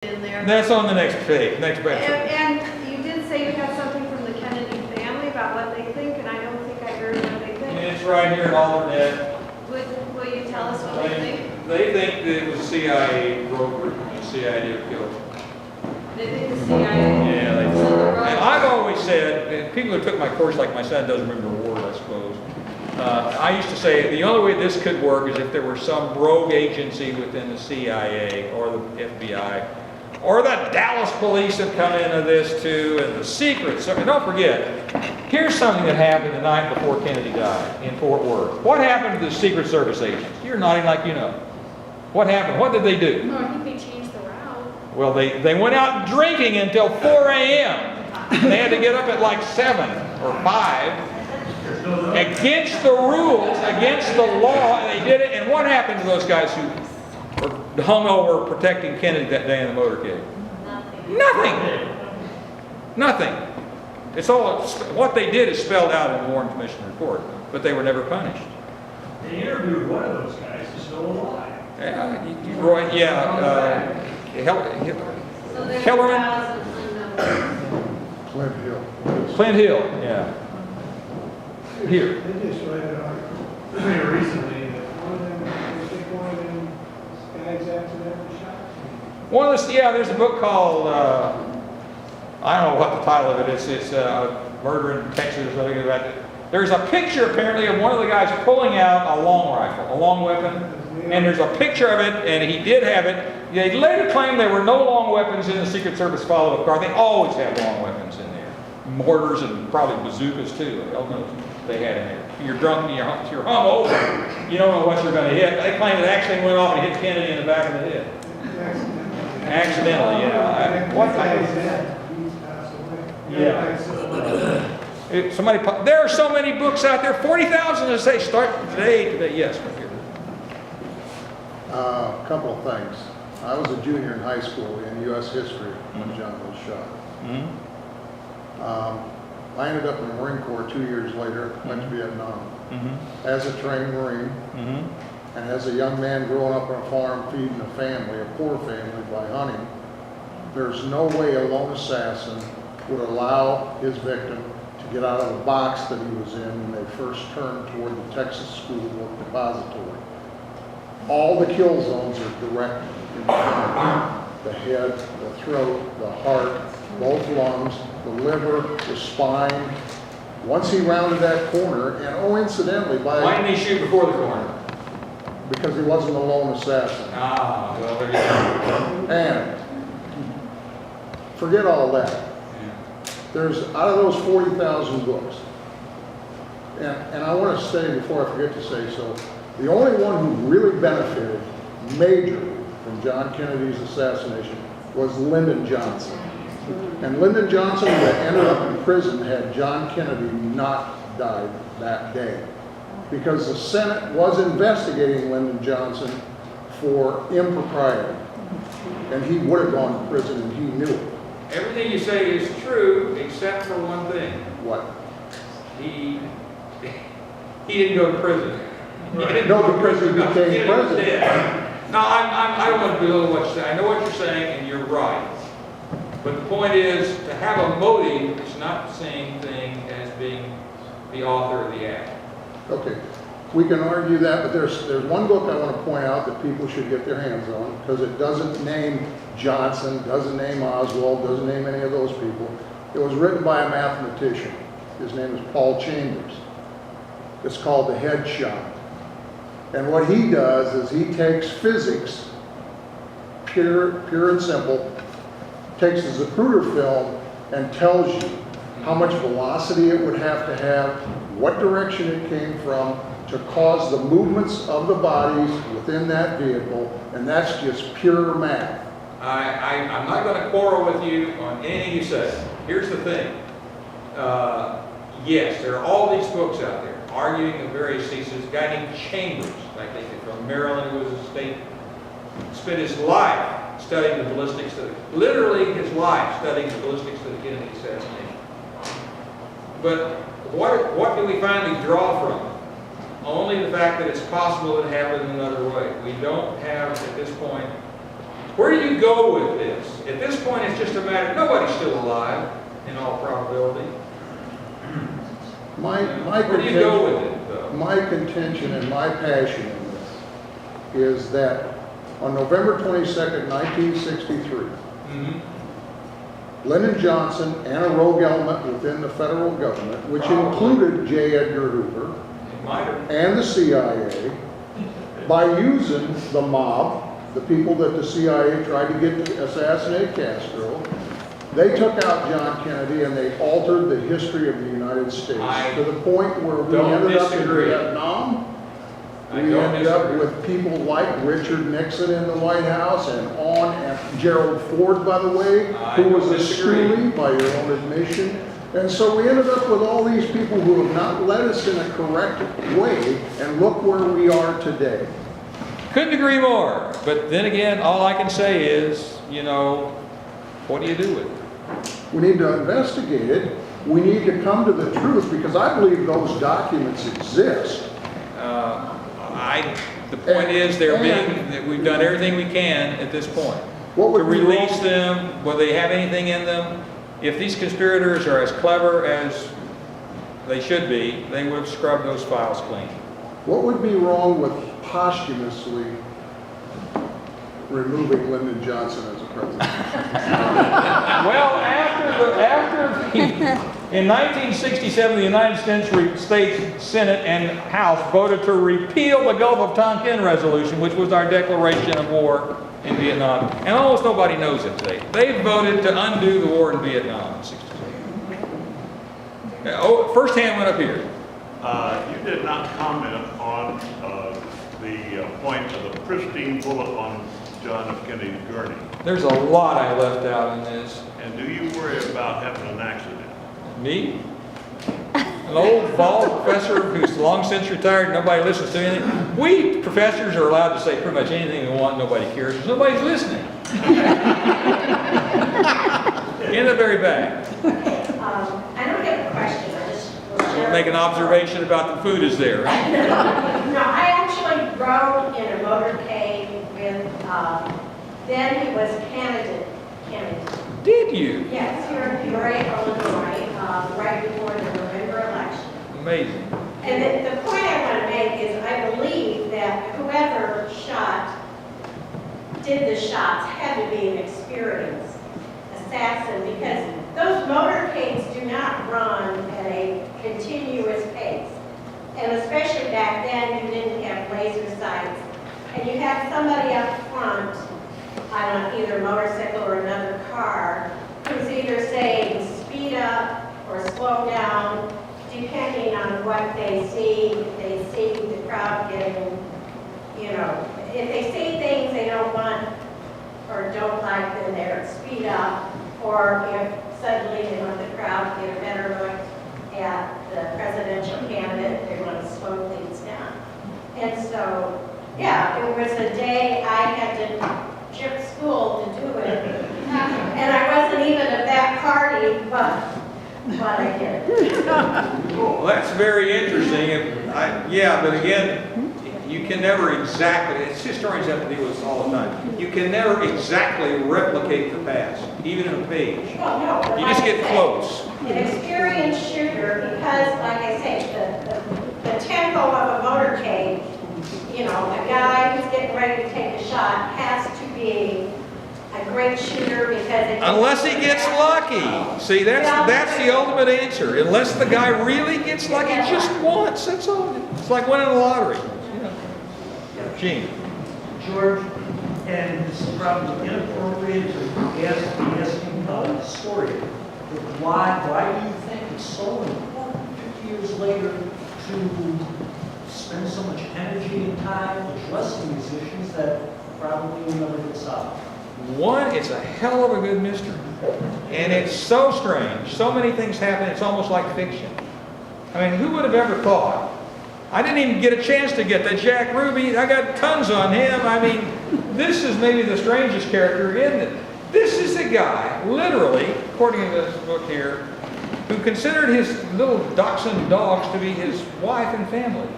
in there. That's on the next page, next page. And you did say you had something from the Kennedy family about what they think, and I don't think I heard what they think. It's right here in alternate. Will you tell us what they think? They think that it was CIA rogue group, the CIA did kill it. They think the CIA. Yeah, they So the rogue- and I've always said, and people who took my course, like my son, doesn't remember a word, I suppose. I used to say the only way this could work is if there were some rogue agency within the CIA or the FBI or the Dallas police have come into this too, and the Secret Service. Don't forget, here's something that happened the night before Kennedy died in Fort Worth. What happened to the Secret Service agents? You're nodding like you know. What happened? What did they do? No, I think they changed the route. Well, they went out drinking until 4 a.m. They had to get up at like 7 or 5. Against the rules, against the law, and they did it. And what happened to those guys who were hung over protecting Kennedy that day in the motorcade? Nothing. Nothing. It's all, what they did is spelled out in the Warren Commission report, but they were never punished. They interviewed one of those guys who's still alive. Roy, So there's Kellerman? 1,000 Clint Hill. Clint Hill, yeah. Here. They just read an article very recently that I think one of them guys accidentally shot. One of the, yeah, there's a book called, I don't know what the title of it is. It's Murder in Texas or something like that. There's a picture apparently of one of the guys pulling out a long rifle, a long weapon, and there's a picture of it, and he did have it. They later claimed there were no long weapons in the Secret Service follow-up car. They always have long weapons in there. Mortars and probably bazookas too. Hell knows they had in there. You're drunk and you're hung over. You don't know what you're going to hit. They claim it actually went off and hit Kennedy in the back of the head. Accidentally, yeah. What type of Yeah. There are so many books out there. 40,000 to say start today. Yes, right here. A couple of things. I was a junior in high school in U.S. history when John was shot. I ended up in the Marine Corps 2 years later, went to Vietnam. As a trained Marine, and as a young man growing up on a farm feeding a family, a poor family, by hunting, there's no way a lone assassin would allow his victim to get out of the box that he was in when they first turned toward the Texas School Book Depository. All the kill zones are direct in the front. The head, the throat, the heart, both lungs, the liver, the spine. Once he rounded that corner, and incidentally, Why didn't he shoot before the corner? because he wasn't a lone assassin. Ah, well, there you go. And forget all that. There's, out of those 40,000 books, and I want to say before I forget to say so, the only one who really benefited majorly from John Kennedy's assassination was Lyndon Johnson. And Lyndon Johnson would have ended up in prison had John Kennedy not died that day. Because the Senate was investigating Lyndon Johnson for impropriety. And he would have gone to prison and he knew it. Everything you say is true except for one thing. What? He didn't go to prison. He didn't No, go to because he became Kennedy was president. dead. No, I don't want to belittle what you're saying. I know what you're saying, and you're right. But the point is, to have a motive is not the same thing as being the author of the act. Okay, we can argue that, but there's one book I want to point out that people should get their hands on, because it doesn't name Johnson, doesn't name Oswald, doesn't name any of those people. It was written by a mathematician. His name is Paul Chambers. It's called The Headshot. And what he does is he takes physics, pure and simple, takes the Zapruder film and tells you how much velocity it would have to have, what direction it came from to cause the movements of the bodies within that vehicle, and that's just pure math. I'm not going to quarrel with you on anything you say. Here's the thing. Yes, there are all these books out there arguing the various theses. A guy named Chambers, I think, from Maryland, who was a state, spent his life studying the ballistics, literally his life studying the ballistics of the Kennedy assassination. But what do we finally draw from? Only the fact that it's possible it happened another way. We don't have, at this point, Where do you go with this? At this point, it's just a matter, nobody's still alive, in all probability. Where do you go with it, though? My contention and my passion in this is that on November 22nd, 1963, Lyndon Johnson and a rogue element within the federal government, which included J. Edgar Hoover and the CIA, by using the mob, the people that the CIA tried to get to assassinate Castro, they took out John Kennedy and they altered the history of the United States to the point where we ended up in Vietnam. We ended up with people like Richard Nixon in the White House and Gerald Ford, by the way, who was a stoolie by your own admission. And so we ended up with all these people who have not led us in a correct way, and look where we are today. Couldn't agree more. But then again, all I can say is, you know, what do you do with it? We need to investigate it. We need to come to the truth, because I believe those documents exist. The point is, that we've done everything we can at this point to release them, whether they have anything in them. If these conspirators are as clever as they should be, they would have scrubbed those files clean. What would be wrong with posthumously removing Lyndon Johnson as a president? Well, in 1967, the United States Senate and House voted to repeal the Gulf of Tonkin Resolution, which was our declaration of war in Vietnam. And almost nobody knows it today. They voted to undo the war in Vietnam in 1967. Oh, first hand went up here. You did not comment on the point of the pristine bullet on John F. Kennedy's gurney. There's a lot I left out in this. And do you worry about having an accident? Me? An old bald professor who's long since retired, nobody listens to anything. We professors are allowed to say pretty much anything we want, nobody cares, because nobody's listening. In the very back. I don't have a question, I just will share. Make an observation about the food is there. No, I actually rode in a motorcade with, then he was candidate. Did you? Yes, here in Peoria, Illinois, right before the November election. Amazing. And the point I want to make is I believe that whoever did the shots had to be an experienced assassin, because those motorcades do not run at a continuous pace. And especially back then, you didn't have laser sights. And you had somebody up front on either a motorcycle or another car who's either saying speed up or slow down, depending on what they see. If they see the crowd getting, you know, if they see things they don't want or don't like, then they're speed up. Or if suddenly they want the crowd to get a better look at the presidential candidate, they want to slow things down. And so, yeah, it was a day I had to skip school to do it. And I wasn't even at that party, but I did. Well, that's very interesting. Yeah, but again, you can never exactly, historians have to deal with this all the time. You can never exactly replicate the past, even in a page. Well, no, but You just like get I say, close. An experienced shooter, because like I say, the tempo of a motorcade, you know, a guy who's getting ready to take a shot has to be a great shooter, because Unless he gets lucky. See, that's the ultimate answer. Unless the guy really gets lucky just once, that's all. It's like winning the lottery. Gene. George, and this is probably inappropriate to ask the historian, but why do you think it's so important 50 years later to spend so much energy and time addressing these issues that probably will never get solved? One, it's a hell of a good mystery. And it's so strange. So many things happen, it's almost like fiction. I mean, who would have ever thought? I didn't even get a chance to get that Jack Ruby. I got tons on him. I mean, this is maybe the strangest character in it. This is the guy, literally, according to this book here, who considered his little dachshund dogs to be his wife and family.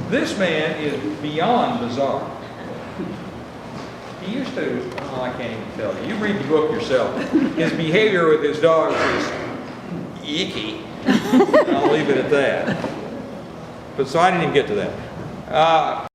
This man is beyond bizarre. He used to, oh, I can't even tell you. You read the book yourself. His behavior with his dogs is icky. I'll leave it at that. But so I didn't even get to that.